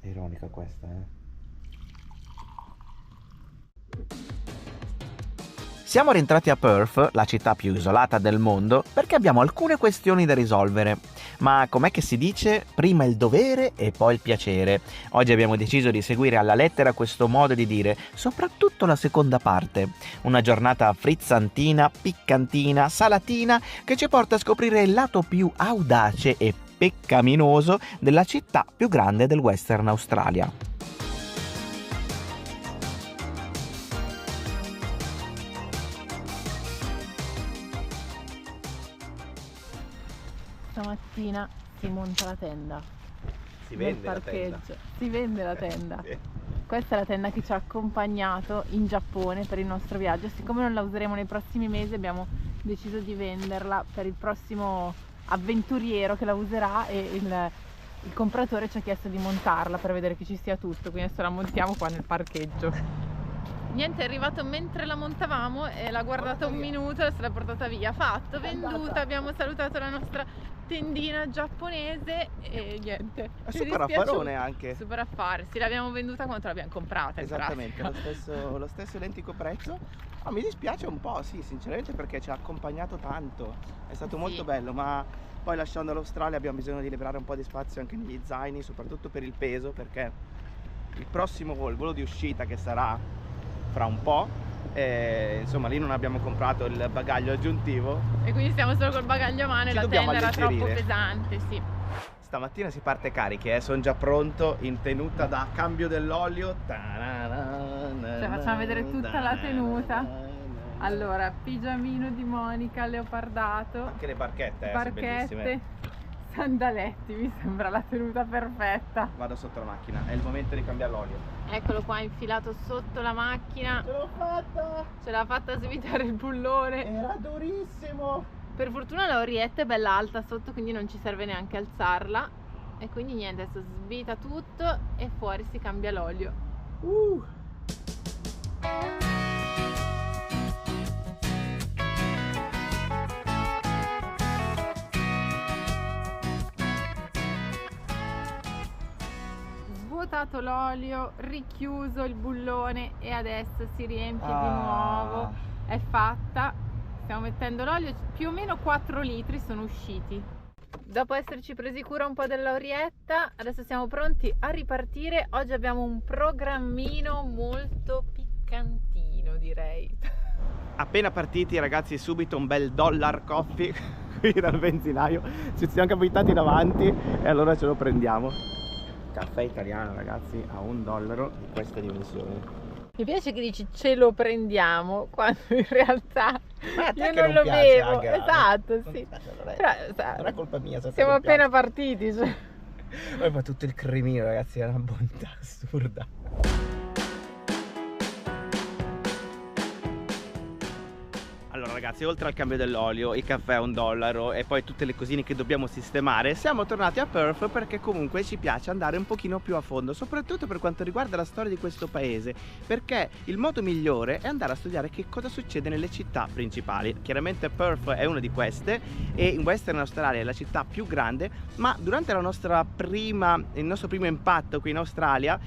ironica questa, eh? Siamo rientrati a Perth, la città più isolata del mondo, perché abbiamo alcune questioni da risolvere. Ma com'è che si dice? Prima il dovere e poi il piacere. Oggi abbiamo deciso di seguire alla lettera questo modo di dire, soprattutto la seconda parte. Una giornata frizzantina, piccantina, salatina, che ci porta a scoprire il lato più audace e peccaminoso della città più grande del Western Australia. Stamattina si monta la tenda. Si Nel vende la tenda. parcheggio. Si vende la tenda. Sì. Questa è la tenda che ci ha accompagnato in Giappone per il nostro viaggio. Siccome non la useremo nei prossimi mesi, abbiamo deciso di venderla per il prossimo avventuriero che la userà, e il compratore ci ha chiesto di montarla per vedere che ci sia tutto, quindi adesso la montiamo qua nel parcheggio. Niente, è arrivato mentre la montavamo e l'ha guardata un minuto e se l'ha portata via. Fatto, venduta, abbiamo salutato la nostra tendina giapponese e niente. È Ci super dispiace- affarone anche. Super affare, sì, l'abbiamo venduta quanto l'abbiamo comprata. in Esattamente, pratica. lo stesso identico prezzo. Ma mi dispiace un po', sì, sinceramente, perché ci ha accompagnato tanto. È stato Sì. molto bello, ma poi lasciando l'Australia abbiamo bisogno di liberare un po' di spazio anche negli zaini, soprattutto per il peso, perché il prossimo volo, il volo di uscita che sarà fra un po', insomma lì non abbiamo comprato il bagaglio aggiuntivo. E quindi stiamo solo col bagaglio a mano e Ci la dobbiamo tenda era troppo alleggerire. pesante, sì. Stamattina si parte carichi, sono già pronto in tenuta da cambio dell'olio. Cioè, facciamo vedere tutta la tenuta. Allora, pigiamino di Monica leopardato, Anche le barchette, sono bellissime. barchette, sandaletti, mi sembra la tenuta perfetta. Vado sotto la macchina, è il momento di cambiare l'olio. Eccolo qua infilato sotto la macchina, Ce l'ho fatta! ce l'ha fatta svitare il bullone. Era durissimo! Per fortuna la orietta è bella alta sotto, quindi non ci serve neanche alzarla. E quindi niente, adesso svita tutto e fuori si cambia l'olio. Svuotato l'olio, richiuso il bullone e adesso si riempie di nuovo. È fatta. Stiamo mettendo l'olio, più o meno 4 litri sono usciti. Dopo esserci presi cura un po' della orietta, adesso siamo pronti a ripartire. Oggi abbiamo un programmino molto piccantino, direi. Appena partiti ragazzi, subito un bel dollar coffee qui dal benzinaio. Ci siamo capitati davanti e allora ce lo prendiamo. Caffè italiano ragazzi a $1 di queste dimensioni. Mi piace che dici ce lo prendiamo quando in realtà Ma a te io che non lo piace, bevo. Aga. Esatto, sì. Non è, Però, non è colpa mia se a te siamo non piace. appena partiti, cioè. Poi fa tutto il cremino ragazzi, è una bontà assurda. Allora ragazzi, oltre al cambio dell'olio, il caffè a $1 e poi tutte le cosine che dobbiamo sistemare, siamo tornati a Perth perché comunque ci piace andare un pochino più a fondo, soprattutto per quanto riguarda la storia di questo paese, perché il modo migliore è andare a studiare che cosa succede nelle città principali. Chiaramente Perth è una di queste e in Western Australia è la città più grande, ma durante il nostro primo impatto qui in Australia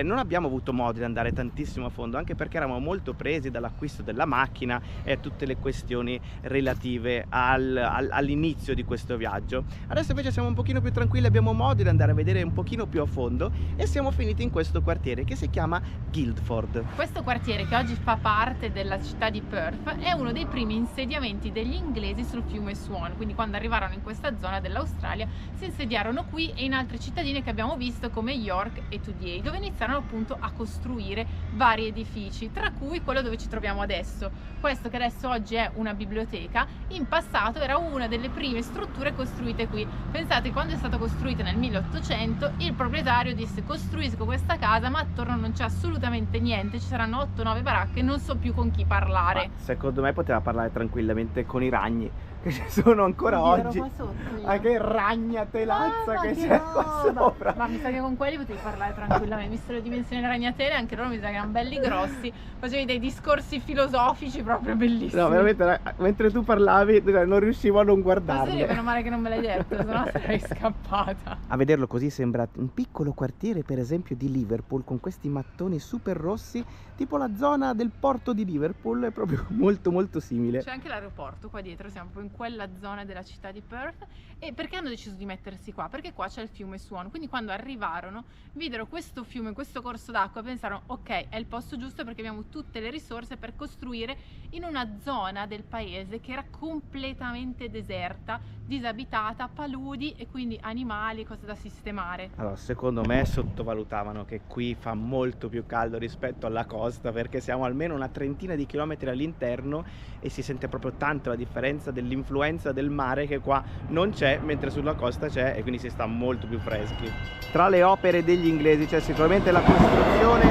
non abbiamo avuto modo di andare tantissimo a fondo, anche perché eravamo molto presi dall'acquisto della macchina e tutte le questioni relative all'inizio di questo viaggio. Adesso invece siamo un pochino più tranquilli, abbiamo modo di andare a vedere un pochino più a fondo e siamo finiti in questo quartiere che si chiama Guildford. Questo quartiere, che oggi fa parte della città di Perth, è uno dei primi insediamenti degli inglesi sul fiume Swan, quindi quando arrivarono in questa zona dell'Australia si insediarono qui e in altre cittadine che abbiamo visto come York e Toodiei, dove iniziarono appunto a costruire vari edifici, tra cui quello dove ci troviamo adesso. Questo che adesso oggi è una biblioteca, in passato era una delle prime strutture costruite qui. Pensate, quando è stata costruita nel 1800, il proprietario disse: costruisco questa casa ma attorno non c'è assolutamente niente, ci saranno 8-9 baracche, non so più con chi parlare. Ma secondo me poteva parlare tranquillamente con i ragni, che ci sono ancora Oddio, ero oggi. qua sotto io. Ah, che ragnatelazza Mamma, che che c'è qua roba! sopra. Ma mi sa che con quelli potevi parlare tranquillamente, visto le dimensioni delle ragnatele, anche loro mi sa che erano belli grossi, facevi dei discorsi filosofici proprio bellissimi. No, veramente, mentre tu parlavi non riuscivo a non Ma guardarli. serio, meno male che non me l'hai detto, sennò sarei scappata. A vederlo così sembra un piccolo quartiere, per esempio, di Liverpool, con questi mattoni super rossi, tipo la zona del porto di Liverpool, è proprio molto molto simile. C'è anche l'aeroporto qua dietro, siamo proprio in quella zona della città di Perth. E perché hanno deciso di mettersi qua? Perché qua c'è il fiume Swan, quindi quando arrivarono videro questo fiume, questo corso d'acqua e pensarono ok, è il posto giusto perché abbiamo tutte le risorse per costruire in una zona del paese che era completamente deserta, disabitata, paludi e quindi animali, cose da sistemare. Allora, secondo me sottovalutavano che qui fa molto più caldo rispetto alla costa, perché siamo almeno una trentina di chilometri all'interno e si sente proprio tanto la differenza dell'influenza del mare che qua non c'è, mentre sulla costa c'è, e quindi si sta molto più freschi. Tra le opere degli inglesi c'è sicuramente la costruzione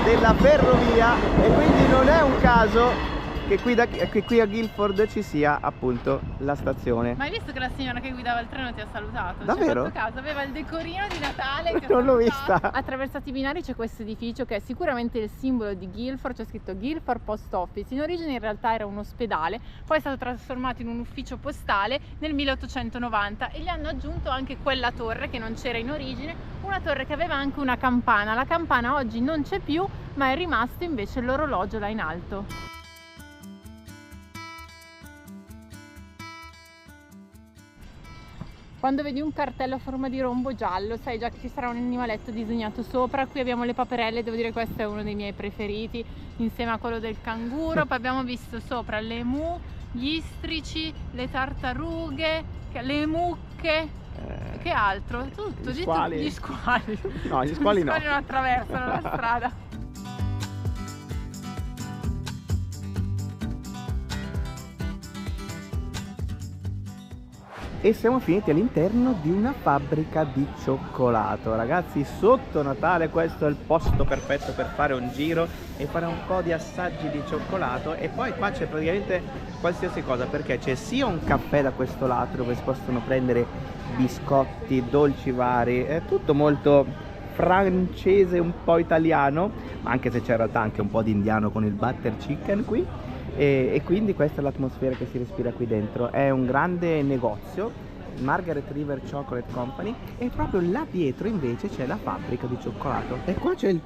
della ferrovia, e quindi non è un caso che qui a Guildford ci sia appunto la stazione. Ma hai visto che la signora che guidava il treno ti ha salutato? Davvero? Ci ha fatto caso, aveva il decorino di Natale che Non l'ho salutato. vista. Attraversati i binari c'è questo edificio che è sicuramente il simbolo di Guildford, c'è scritto Guildford Post Office. In origine in realtà era un ospedale, poi è stato trasformato in un ufficio postale nel 1890 e gli hanno aggiunto anche quella torre che non c'era in origine, una torre che aveva anche una campana. La campana oggi non c'è più, ma è rimasto invece l'orologio là in alto. Quando vedi un cartello a forma di rombo giallo sai già che ci sarà un animaletto disegnato sopra. Qui abbiamo le paperelle, devo dire che questo è uno dei miei preferiti insieme a quello del canguro. Poi abbiamo visto sopra le emu, gli istrici, le tartarughe, le mucche, che altro? Tutto, Gli squali. Gli squali. No, gli squali no. Gli squali non attraversano la strada. E siamo finiti all'interno di una fabbrica di cioccolato. Ragazzi, sotto Natale questo è il posto perfetto per fare un giro e fare un po' di assaggi di cioccolato. E poi qua c'è praticamente qualsiasi cosa, perché c'è sia un caffè da questo lato dove si possono prendere biscotti, dolci vari, è tutto molto francese, un po' italiano, ma anche se c'è in realtà anche un po' di indiano con il butter chicken qui. E quindi questa è l'atmosfera che si respira qui dentro. È un grande negozio, Margaret River Chocolate Company, e proprio là dietro invece c'è la fabbrica di cioccolato. E qua c'è il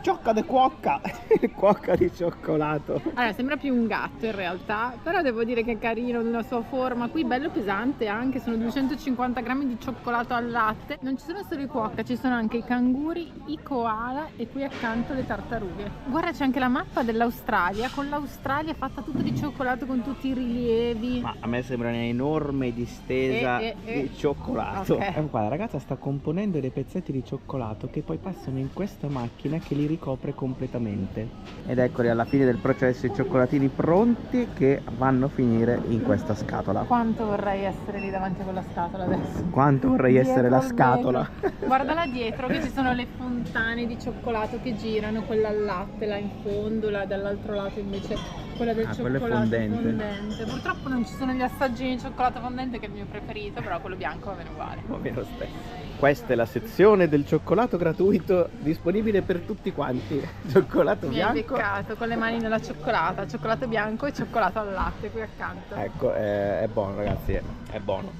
ciocca de cuocca, il cuocca di cioccolato. Allora, sembra più un gatto in realtà, però devo dire che è carino nella sua forma. Qui bello pesante anche, sono 250 grammi di cioccolato al latte. Non ci sono solo i cuocca, ci sono anche i canguri, i koala e qui accanto le tartarughe. Guarda, c'è anche la mappa dell'Australia, con l'Australia fatta tutta di cioccolato con tutti i rilievi. Ma a me sembra un'enorme distesa di cioccolato. Ok. Qua la ragazza sta componendo dei pezzetti di cioccolato che poi passano in questa macchina che li ricopre completamente. Ed eccoli alla fine del processo i cioccolatini pronti che vanno a finire in questa scatola. Quanto vorrei essere lì davanti a quella scatola adesso. Quanto vorrei essere la Dietro al scatola. vetro. Guarda là dietro che ci sono le fontane di cioccolato che girano, quella al latte là in fondo, là dall'altro lato invece quella del quello è cioccolato fondente. Purtroppo non ci sono gli assaggini di cioccolato fondente che è il mio preferito, però quello bianco va bene uguale. Va bene lo stesso. Questa è la sezione del cioccolato gratuito disponibile per tutti quanti. Cioccolato Mi hai bianco. beccato con le mani nella cioccolata, cioccolato bianco e cioccolato al latte qui accanto. Ecco, è buono ragazzi, è buono.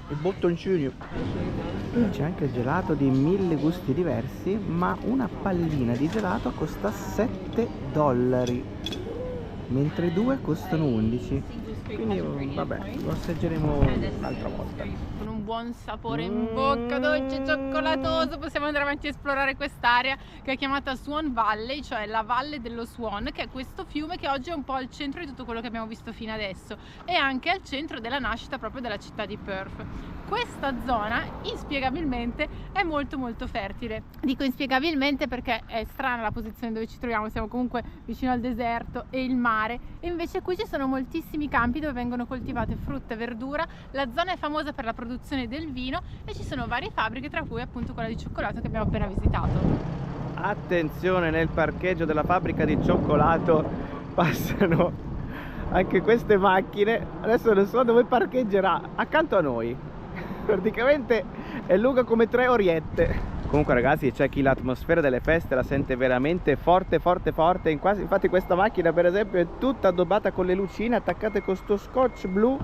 Il bottoncino. C'è anche il gelato di 1000 gusti diversi, ma una pallina di gelato costa $7, mentre due costano 11. Quindi vabbè, lo assaggeremo un'altra volta. Con un buon sapore in bocca, dolce, cioccolatoso, possiamo andare avanti a esplorare quest'area che è chiamata Swan Valley, cioè la valle dello Swan, che è questo fiume che oggi è un po' al centro di tutto quello che abbiamo visto fino adesso e anche al centro della nascita proprio della città di Perth. Questa zona inspiegabilmente è molto molto fertile. Dico inspiegabilmente perché è strana la posizione dove ci troviamo, siamo comunque vicino al deserto e il mare, e invece qui ci sono moltissimi campi dove vengono coltivate frutta e verdura. La zona è famosa per la produzione del vino e ci sono varie fabbriche, tra cui appunto quella di cioccolato che abbiamo appena visitato. Attenzione, nel parcheggio della fabbrica di cioccolato passano anche queste macchine. Adesso non so dove parcheggerà, accanto a noi. Praticamente è lunga come 3 oriette. Comunque ragazzi, c'è chi l'atmosfera delle feste la sente veramente forte forte forte. Infatti questa macchina per esempio è tutta addobbata con le lucine attaccate con sto scotch blu,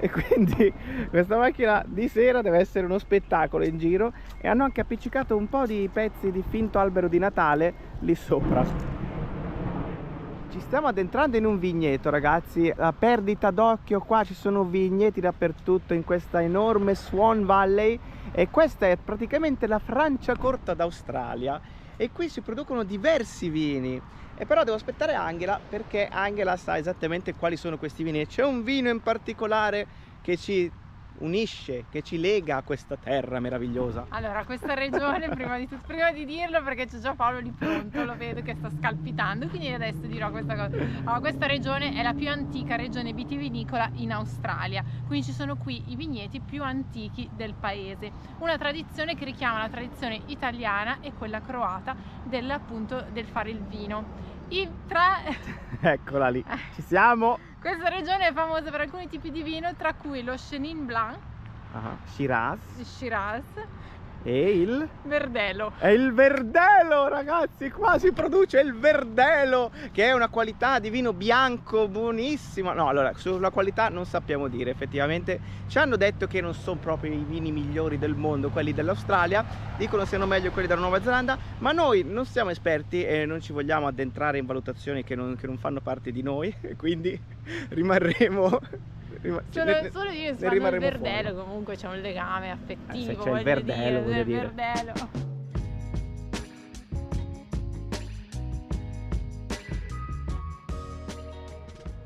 e quindi questa macchina di sera deve essere uno spettacolo in giro. E hanno anche appiccicato un po' di pezzi di finto albero di Natale lì sopra. Ci stiamo addentrando in un vigneto ragazzi, a perdita d'occhio qua ci sono vigneti dappertutto in questa enorme Swan Valley, e questa è praticamente la Franciacorta d'Australia, e qui si producono diversi vini. E però devo aspettare Angela, perché Angela sa esattamente quali sono questi vini, e c'è un vino in particolare che ci unisce, che ci lega a questa terra meravigliosa. Allora, questa regione, prima di dirlo, perché c'è già Paolo lì pronto, lo vedo che sta scalpitando, quindi adesso dirò questa cosa. Allora, questa regione è la più antica regione vitivinicola in Australia, quindi ci sono qui i vigneti più antichi del paese, una tradizione che richiama la tradizione italiana e quella croata appunto del fare il vino. Eccola lì, ci siamo. Questa regione è famosa per alcuni tipi di vino, tra cui lo Chenin Blanc, Shiraz il Shiraz e il Verdelo. È il Verdelo ragazzi, qua si produce il Verdelo, che è una qualità di vino bianco buonissima. No, allora, sulla qualità non sappiamo dire, effettivamente ci hanno detto che non sono proprio i vini migliori del mondo quelli dell'Australia, dicono siano meglio quelli della Nuova Zelanda, ma noi non siamo esperti e non ci vogliamo addentrare in valutazioni che non fanno parte di noi, quindi rimarremo Solo io sono il Verdelo, fuori. Comunque c'è un legame affettivo, se c'è il Verdelo, dire, dire. Verdelo.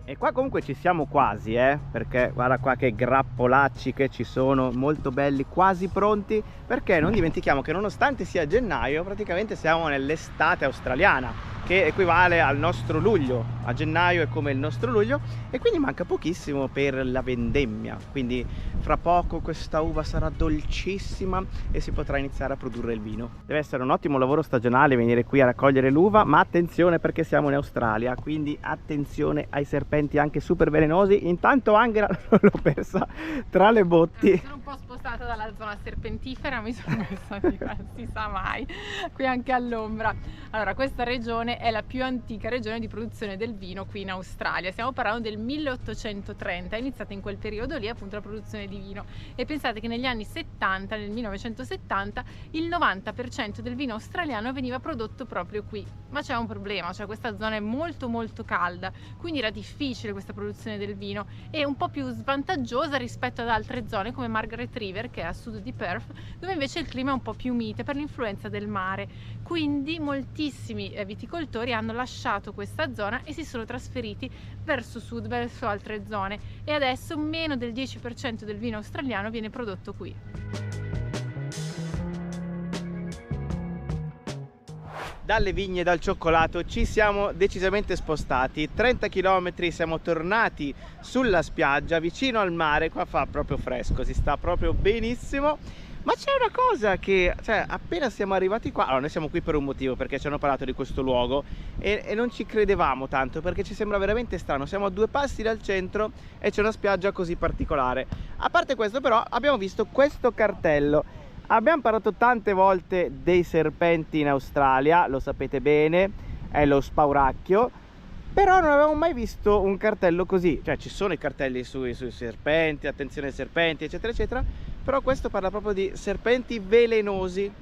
E qua comunque ci siamo quasi, perché guarda qua che grappolacci che ci sono, molto belli, quasi pronti, perché non dimentichiamo che nonostante sia gennaio, praticamente siamo nell'estate australiana, che equivale al nostro luglio. A gennaio è come il nostro luglio, e quindi manca pochissimo per la vendemmia, quindi fra poco questa uva sarà dolcissima e si potrà iniziare a produrre il vino. Deve essere un ottimo lavoro stagionale venire qui a raccogliere l'uva, ma attenzione perché siamo in Australia, quindi attenzione ai serpenti anche super velenosi. Intanto Angela l'ho persa tra le botti. Sono un po' spostata dalla zona serpentifera, mi sono messa di qua, non si sa mai, qui anche all'ombra. Allora, questa regione è la più antica regione di produzione del vino qui in Australia, stiamo parlando del 1830, è iniziata in quel periodo lì appunto la produzione di vino, e pensate che negli anni 70, nel 1970, il 90% del vino australiano veniva prodotto proprio qui. Ma c'è un problema, cioè questa zona è molto molto calda, quindi era difficile questa produzione del vino, e un po' più svantaggiosa rispetto ad altre zone come Margaret River, che è a sud di Perth, dove invece il clima è un po' più mite per l'influenza del mare. Quindi moltissimi viticoltori hanno lasciato questa zona e si sono trasferiti verso sud, verso altre zone, e adesso meno del 10% del vino australiano viene prodotto qui. Dalle vigne e dal cioccolato ci siamo decisamente spostati, 30 km, siamo tornati sulla spiaggia vicino al mare. Qua fa proprio fresco, si sta proprio benissimo. Ma c'è una cosa che, cioè, appena siamo arrivati qua, allora noi siamo qui per un motivo, perché ci hanno parlato di questo luogo e non ci credevamo tanto, perché ci sembra veramente strano. Siamo a 2 passi dal centro e c'è una spiaggia così particolare. A parte questo però abbiamo visto questo cartello. Abbiamo parlato tante volte dei serpenti in Australia, lo sapete bene, è lo spauracchio, però non avevamo mai visto un cartello così. Cioè ci sono i cartelli sui serpenti, attenzione ai serpenti, eccetera eccetera, però questo parla proprio di serpenti velenosi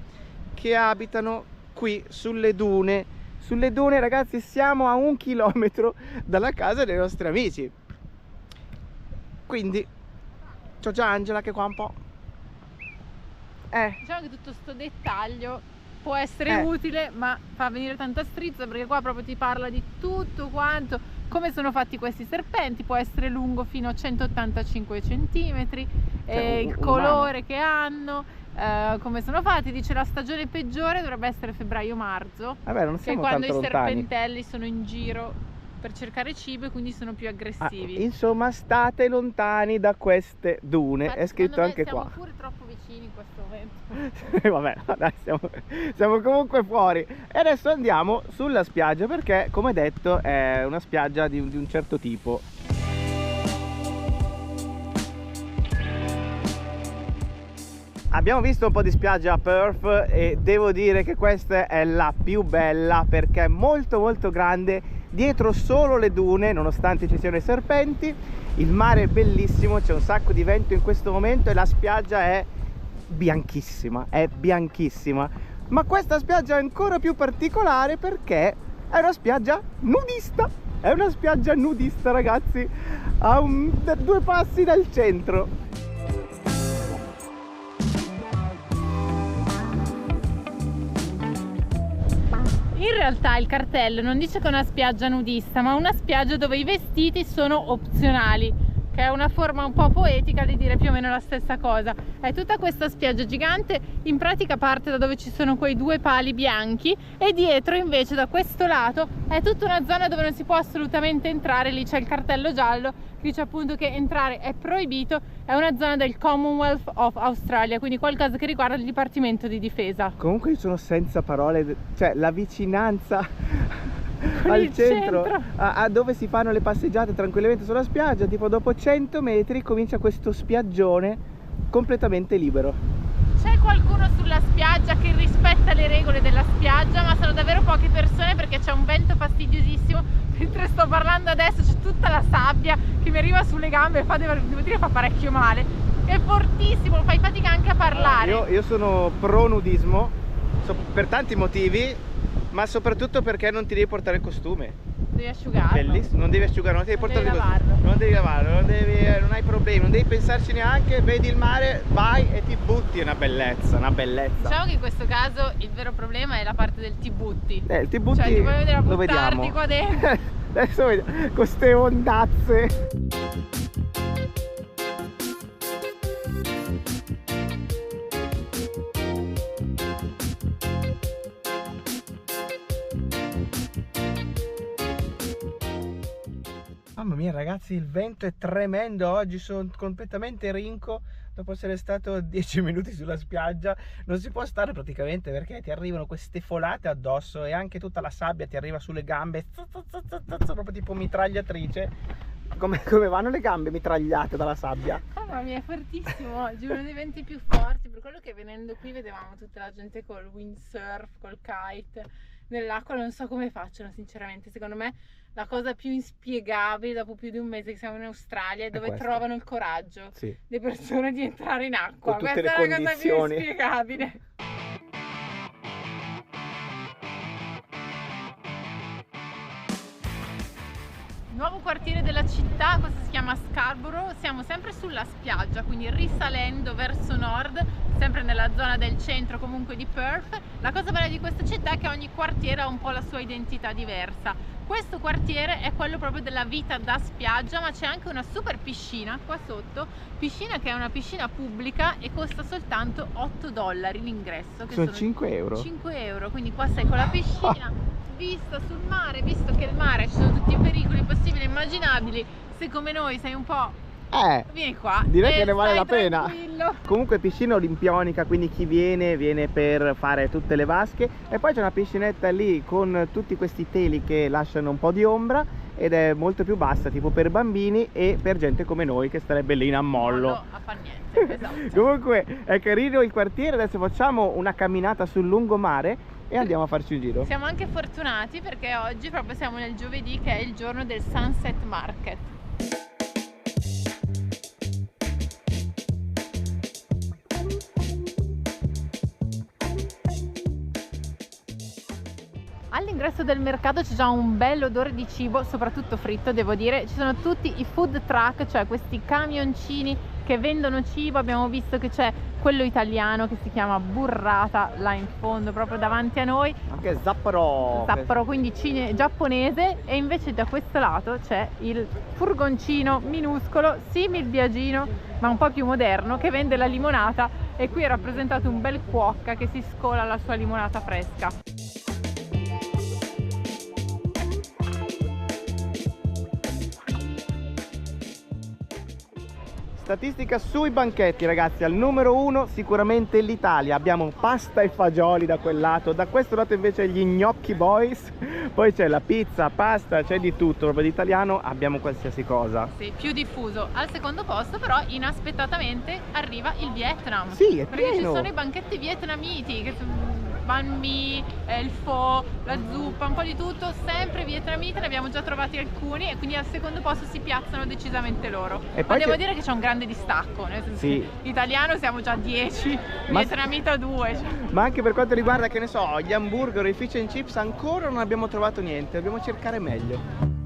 che abitano qui sulle dune. Sulle dune, ragazzi, siamo a 1 chilometro dalla casa dei nostri amici. Quindi c'ho già Angela che qua un po'. Diciamo che tutto sto dettaglio può essere utile, ma fa venire tanta strizza, perché qua proprio ti parla di tutto quanto, come sono fatti questi serpenti. Può essere lungo fino a 185 cm, il colore che hanno, come sono fatti. Dice la stagione peggiore dovrebbe essere febbraio-marzo, non che è quando i serpentelli sono in giro per cercare cibo e quindi sono più aggressivi. Insomma, state lontani da queste dune. Infatti, è scritto anche qua. Siamo pure troppo vicini in questo momento. Vabbè, dai, siamo comunque fuori. E adesso andiamo sulla spiaggia, perché come detto è una spiaggia di un certo tipo. Abbiamo visto un po' di spiaggia a Perth e devo dire che questa è la più bella perché è molto molto grande, dietro solo le dune nonostante ci siano i serpenti, il mare è bellissimo, c'è un sacco di vento in questo momento e la spiaggia è bianchissima, ma questa spiaggia è ancora più particolare perché è una spiaggia nudista, ragazzi, a 2 passi dal centro. In realtà il cartello non dice che è una spiaggia nudista, ma una spiaggia dove i vestiti sono opzionali, che è una forma un po' poetica di dire più o meno la stessa cosa. È tutta questa spiaggia gigante, in pratica parte da dove ci sono quei 2 pali bianchi e dietro invece da questo lato è tutta una zona dove non si può assolutamente entrare, lì c'è il cartello giallo che dice appunto che entrare è proibito, è una zona del Commonwealth of Australia, quindi qualcosa che riguarda il Dipartimento di Difesa. Comunque io sono senza parole, cioè la vicinanza al centro. A dove si fanno le passeggiate tranquillamente sulla spiaggia, tipo dopo 100 metri comincia questo spiaggione completamente libero. C'è qualcuno sulla spiaggia che rispetta le regole della spiaggia, ma sono davvero poche persone perché c'è un vento fastidiosissimo. Mentre sto parlando adesso c'è tutta la sabbia che mi arriva sulle gambe e devo dire fa parecchio male. È fortissimo, fai fatica anche a parlare. Io sono pro nudismo per tanti motivi, ma soprattutto perché non ti devi portare il costume. Devi asciugarlo. Bellissimo, non devi asciugarlo, non ti devi portare il lavarlo. costume. Non devi lavarlo, non hai problemi, non devi pensarci neanche, vedi il mare, vai e ti butti, è una bellezza, Diciamo che in questo caso il vero problema è la parte del ti butti. Il ti butti, cioè ti voglio vedere a lo buttarti vediamo qua dentro. Adesso vediamo, con queste ondazze. Mamma mia ragazzi, il vento è tremendo oggi, sono completamente rinco dopo essere stato 10 minuti sulla spiaggia. Non si può stare praticamente perché ti arrivano queste folate addosso e anche tutta la sabbia ti arriva sulle gambe, proprio tipo mitragliatrice. Come vanno le gambe mitragliate dalla sabbia? Mamma mia, è fortissimo oggi, uno dei venti più forti, per quello che venendo qui vedevamo tutta la gente col windsurf, col kite nell'acqua. Non so come facciano sinceramente, secondo me la cosa più inspiegabile dopo più di un mese che siamo in Australia è dove trovano il coraggio le persone di entrare in acqua. Con tutte questa le è la cosa più condizioni inspiegabile. Nuovo quartiere della città, questo si chiama Scarborough, siamo sempre sulla spiaggia, quindi risalendo verso nord, sempre nella zona del centro comunque di Perth. La cosa bella di questa città è che ogni quartiere ha un po' la sua identità diversa. Questo quartiere è quello proprio della vita da spiaggia, ma c'è anche una super piscina qua sotto, piscina che è una piscina pubblica e costa soltanto $8 l'ingresso. Sono 5 euro. 5 euro, quindi qua sei con la piscina. Vista sul mare, visto che il mare ci sono tutti i pericoli possibili e immaginabili, se come noi sei un po'... vieni qua. Direi che ne vale la pena. Tranquillo. Comunque piscina olimpionica, quindi chi viene per fare tutte le vasche. E poi c'è una piscinetta lì con tutti questi teli che lasciano un po' di ombra ed è molto più bassa, tipo per bambini e per gente come noi che starebbe lì in ammollo. No, a fa niente, esatto. Comunque è carino il quartiere, adesso facciamo una camminata sul lungomare e andiamo a farci un giro. Siamo anche fortunati perché oggi proprio siamo nel giovedì, che è il giorno del Sunset Market. All'ingresso del mercato c'è già un bel odore di cibo, soprattutto fritto devo dire. Ci sono tutti i food truck, cioè questi camioncini che vendono cibo. Abbiamo visto che c'è quello italiano che si chiama Burrata là in fondo, proprio davanti a noi. Anche Sapporo, quindi giapponese. E invece da questo lato c'è il furgoncino minuscolo, simil Biagino, ma un po' più moderno, che vende la limonata. E qui è rappresentato un bel cuocca che si scola la sua limonata fresca. Statistica sui banchetti, ragazzi. Al numero 1 sicuramente l'Italia. Abbiamo pasta e fagioli da quel lato, da questo lato invece gli gnocchi boys. Poi c'è la pizza, pasta, c'è di tutto. Proprio di italiano abbiamo qualsiasi cosa. Sì, più diffuso. Al secondo posto però inaspettatamente arriva il Vietnam. Sì, è perché ci pieno. sono i banchetti vietnamiti che sono banh mi, il pho, la zuppa, un po' di tutto, sempre vietnamiti, ne abbiamo già trovati alcuni e quindi al secondo posto si piazzano decisamente loro. E Ma poi devo c'è- dire che c'è un grande distacco, nel senso Sì. che l'italiano siamo già 10, Ma- vietnamita 2. Cioè. Ma anche per quanto riguarda, che ne so, gli hamburger, i fish and chips, ancora non abbiamo trovato niente. Dobbiamo cercare meglio.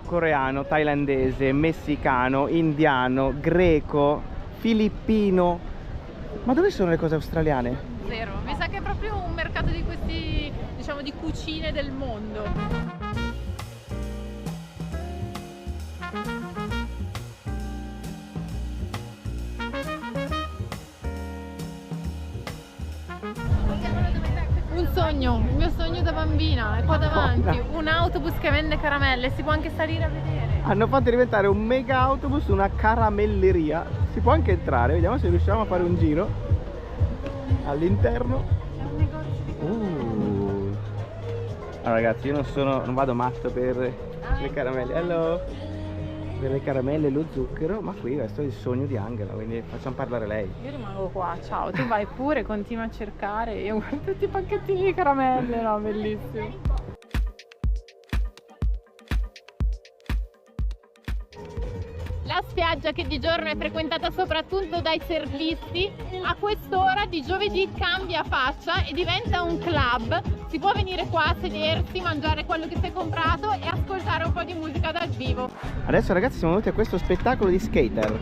Coreano, thailandese, messicano, indiano, greco, filippino. Ma dove sono le cose australiane? Zero. Mi sa che è proprio un mercato di questi, diciamo, di cucine del mondo. Un sogno, il mio sogno da bambina, è qua davanti, un autobus che vende caramelle, si può anche salire a vedere. Hanno fatto diventare un mega autobus una caramelleria. Si può anche entrare, vediamo se riusciamo a fare un giro all'interno. C'è un negozio di Allora ragazzi, io non vado matto per le caramelle. Hello! Per le caramelle e lo zucchero, ma qui questo è il sogno di Angela, quindi facciamo parlare lei. Io rimango qua, ciao, tu vai pure, continua a cercare, io guardo tutti i pacchettini di caramelle, no, bellissimo. La spiaggia che di giorno è frequentata soprattutto dai surfisti, a quest'ora di giovedì cambia faccia e diventa un club. Si può venire qua a sedersi, mangiare quello che si è comprato e ascoltare un po' di musica dal vivo. Adesso ragazzi siamo venuti a questo spettacolo di skater.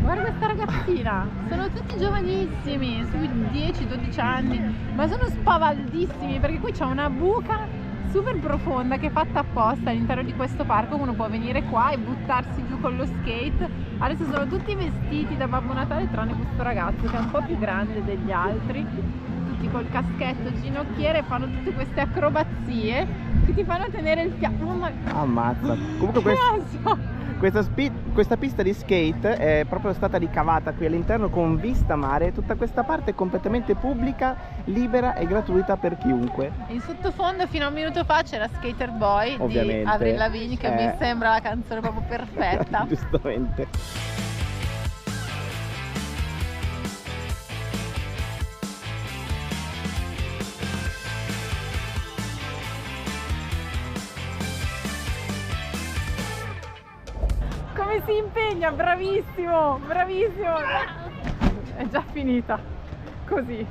Guarda questa ragazzina, sono tutti giovanissimi, sui 10-12 anni, ma sono spavaldissimi perché qui c'è una buca super profonda che è fatta apposta all'interno di questo parco. Uno può venire qua e buttarsi giù con lo skate. Adesso sono tutti vestiti da Babbo Natale tranne questo ragazzo che è un po' più grande degli altri, tutti col caschetto ginocchiere, fanno tutte queste acrobazie che ti fanno tenere il fiato. Ammazza. Comunque questa pista di skate è proprio stata ricavata qui all'interno con vista mare. Tutta questa parte è completamente pubblica, libera e gratuita per chiunque. In sottofondo fino a un minuto fa c'era Skater Boy Ovviamente. di Avril Lavigne che mi sembra la canzone proprio perfetta. Giustamente. Come si impegna, bravissimo, bravissimo. È già finita, così.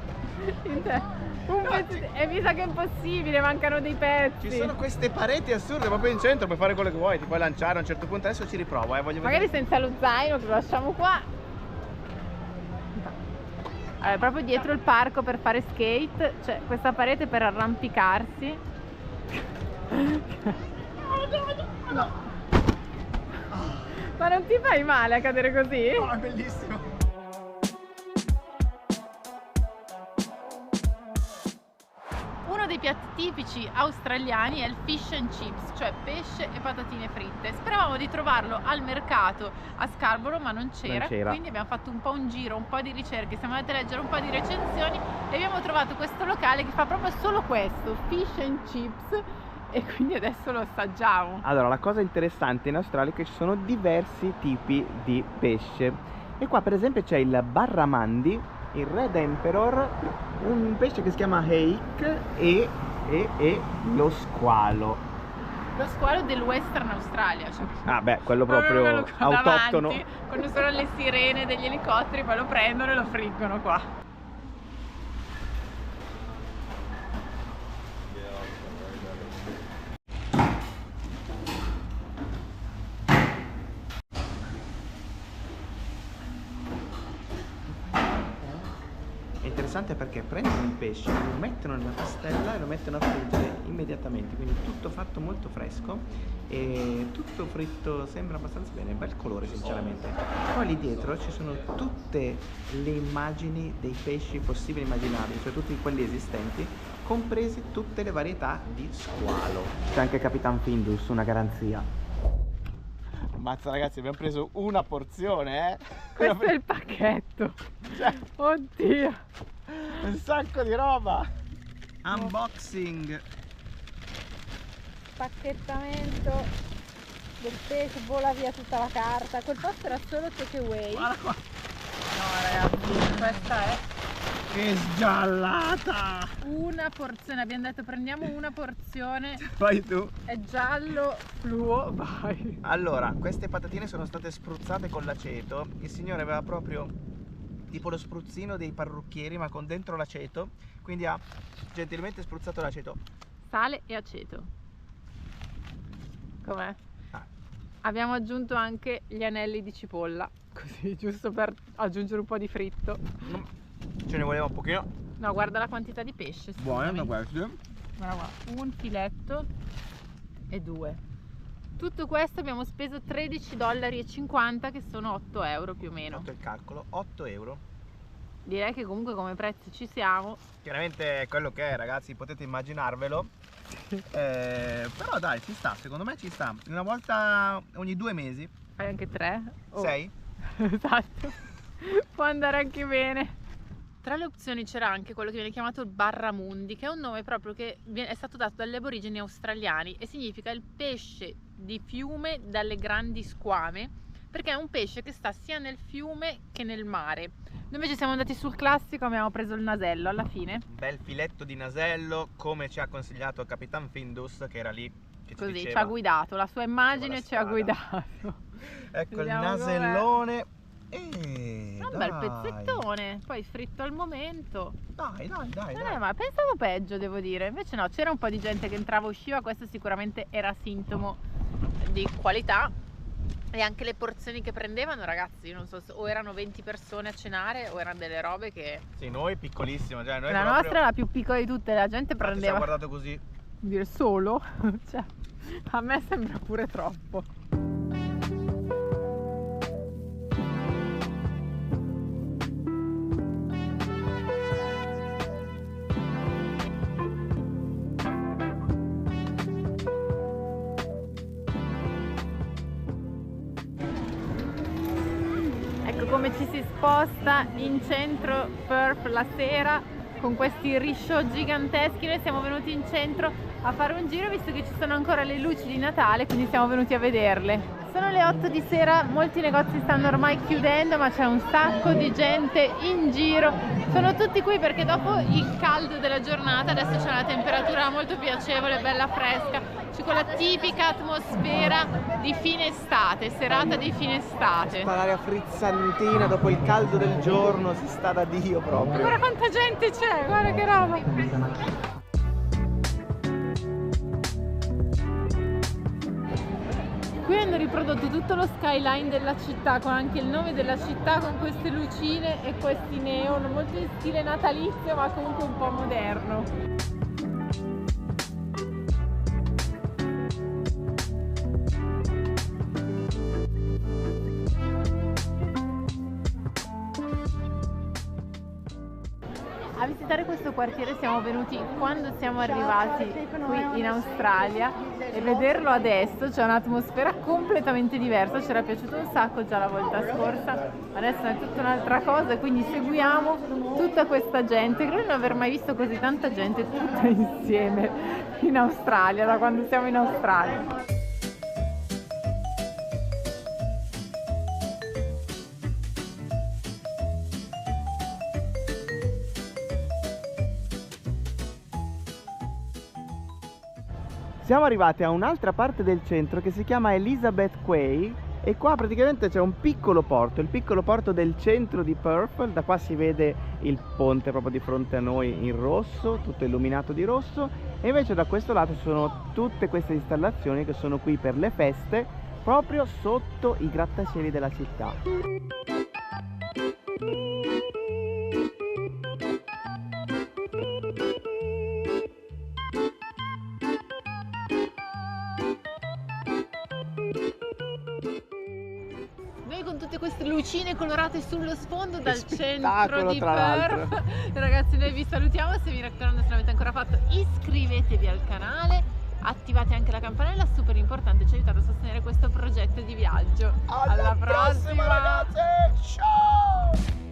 E mi sa che è impossibile, mancano dei pezzi. Ci sono queste pareti assurde proprio in centro, puoi fare quello che vuoi, ti puoi lanciare a un certo punto. Adesso ci riprovo, voglio Magari vedere. senza lo zaino che lo lasciamo qua. Allora, proprio dietro il parco per fare skate c'è questa parete per arrampicarsi. No. Ma non ti fai male a cadere così? No, è bellissimo. Uno dei piatti tipici australiani è il fish and chips, cioè pesce e patatine fritte. Speravamo di trovarlo al mercato a Scarborough, ma non c'era. Quindi abbiamo fatto un po' un giro, un po' di ricerche, siamo andati a leggere un po' di recensioni e abbiamo trovato questo locale che fa proprio solo questo, fish and chips, e quindi adesso lo assaggiamo. Allora, la cosa interessante in Australia è che ci sono diversi tipi di pesce. E qua per esempio c'è il barramundi, il red emperor, un pesce che si chiama hake e lo squalo. Lo squalo del Western Australia, cioè Ah beh, quello proprio quello qua autoctono. davanti, quando sono le sirene degli elicotteri poi lo prendono e lo friggono qua. interessante perché prendono il pesce, lo mettono nella pastella e lo mettono a friggere immediatamente, quindi tutto fatto molto fresco e tutto fritto, sembra abbastanza bene, bel colore sinceramente. Poi lì dietro ci sono tutte le immagini dei pesci possibili e immaginabili, cioè tutti quelli esistenti, compresi tutte le varietà di squalo. C'è anche Capitan Findus, una garanzia. Mazza ragazzi, abbiamo preso una porzione, Questo è il pacchetto. Cioè, Oddio. un sacco di roba. Unboxing. Pacchettamento del pesce, vola via tutta la carta. Quel posto era solo takeaway. Guarda qua. No ragazzi, questa è Che sgiallata. una porzione. Abbiamo detto prendiamo una porzione. Poi tu. È giallo fluo, vai. Allora, queste patatine sono state spruzzate con l'aceto. Il signore aveva proprio tipo lo spruzzino dei parrucchieri, ma con dentro l'aceto. Quindi ha gentilmente spruzzato l'aceto. Sale e aceto. Com'è? Ah. Abbiamo aggiunto anche gli anelli di cipolla, così giusto per aggiungere un po' di fritto. Ce ne voleva un pochino. No, guarda la quantità di pesce. Buone da scusami. queste. Guarda qua, un filetto e 2. Tutto questo abbiamo speso $13,50 che sono 8 euro più o meno. Fatto il calcolo, 8 euro. Direi che comunque come prezzi ci siamo. Chiaramente è quello che è, ragazzi, potete immaginarvelo. Però dai, ci sta, secondo me ci sta. Una volta ogni 2 mesi. Fai anche 3. 6. Esatto. Può andare anche bene. Tra le opzioni c'era anche quello che viene chiamato il barramundi, che è un nome proprio che è stato dato dalle aborigeni australiani e significa il pesce di fiume dalle grandi squame, perché è un pesce che sta sia nel fiume che nel mare. Noi invece siamo andati sul classico, abbiamo preso il nasello alla fine. Un bel filetto di nasello, come ci ha consigliato Capitan Findus, che era lì che ci Così diceva. ci ha guidato, la sua immagine ci ha strada. guidato. Ecco Vediamo il nasellone. E Un bel pezzettone, poi fritto al momento. Dai. Ma pensavo peggio, devo dire. Invece no, c'era un po' di gente che entrava e usciva, questo sicuramente era sintomo di qualità. E anche le porzioni che prendevano, ragazzi, io non so, o erano 20 persone a cenare o erano delle robe che... Sì, noi piccolissimo, cioè noi La proprio... nostra è la più piccola di tutte, la gente Infatti prendeva... siamo guardato così. Dire solo? Cioè, a me sembra pure troppo. Ecco come ci si sposta in centro Perth la sera con questi risciò giganteschi. Noi siamo venuti in centro a fare un giro visto che ci sono ancora le luci di Natale, quindi siamo venuti a vederle. Sono le 8 di sera, molti negozi stanno ormai chiudendo, ma c'è un sacco di gente in giro. Sono tutti qui perché dopo il caldo della giornata adesso c'è una temperatura molto piacevole, bella fresca, c'è quella tipica atmosfera di fine estate, serata di fine estate. L'aria frizzantina dopo il caldo del giorno, si sta da Dio proprio. Guarda quanta gente c'è, guarda che roba! Qui hanno riprodotto tutto lo skyline della città con anche il nome della città, con queste lucine e questi neon, molto in stile natalizio ma comunque un po' moderno. A visitare questo quartiere siamo venuti quando siamo arrivati qui in Australia e vederlo adesso c'è un'atmosfera completamente diversa, ci era piaciuto un sacco già la volta scorsa, adesso è tutta un'altra cosa, quindi seguiamo tutta questa gente. Credo di non aver mai visto così tanta gente tutta insieme in Australia, da quando siamo in Australia. Siamo arrivati a un'altra parte del centro che si chiama Elizabeth Quay e qua praticamente c'è un piccolo porto, il piccolo porto del centro di Perth. Da qua si vede il ponte proprio di fronte a noi in rosso, tutto illuminato di rosso, e invece da questo lato ci sono tutte queste installazioni che sono qui per le feste, proprio sotto i grattacieli della città. tutte queste lucine colorate sullo sfondo dal centro spettacolo, di tra l'altro. Perth. Ragazzi, noi vi salutiamo, se mi raccomando, se l'avete ancora fatto, iscrivetevi al canale, attivate anche la campanella, super importante, ci aiutate a sostenere questo progetto di viaggio. Alla prossima ragazzi, ciao!